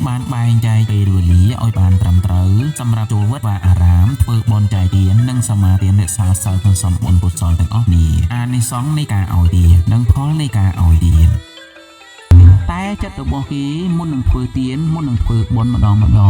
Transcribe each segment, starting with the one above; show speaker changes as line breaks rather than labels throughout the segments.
បានបែងចែកពេលវេលាឲ្យបានត្រឹមត្រូវសម្រាប់ចូលវត្តអារាមធ្វើបុណ្យចែកទាននិងសមាទានរក្សាសិលក្នុងសំបុណ្យពុទ្ធសលទាំងអស់នេះអានិសង្ឃនៃការឲ្យទាននិងផលនៃការឲ្យទានតែចិត្តរបស់គេមុននឹងធ្វើទានមុននឹងធ្វើបុណ្យម្ដ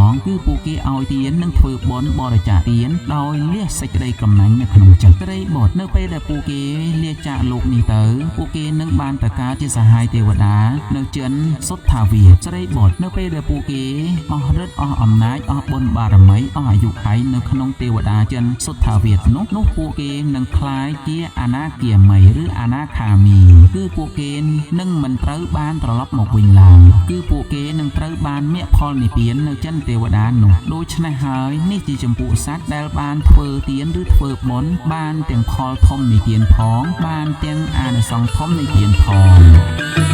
ងគឺពួកគេឲ្យទាននិងធ្វើបុណ្យបរិច្ចាគទានដោយលះសេចក្តីកំណាញ់នៅក្នុងចិត្តស្រីបុត្រនៅពេលដែលពួកគេលាចាកលោកនេះទៅពួកគេនឹងបានទៅកើតជាសហាយទេវតានៅចិនសុទ្ធាវាស្រីបុត្រនៅពេលដែលពួកគេអស់ឫទ្ធិអស់អំណាចអស់បុណ្យបារមីអស់អាយុហើយនៅក្នុងទេវតាចិនសុទ្ធាវានោះពួកគេនឹងក្លាយជាអនាគាមីឬអនាខាមីគឺពួកគេនឹងមិនត្រូវបានត្រឡប់មកវិញឡើយគឺពួកគេនឹងត្រូវបានមគ្គផលនិព្វាននៅចិនទេវតានោះដូច្នេះហើយនេះជាចម្ពោះសត្វដែលបានធ្វើទានឬធ្វើបុណ្យបានទាំងផលធំនិព្វានផងបានទាំងអានិសង្សធំនិព្វានផង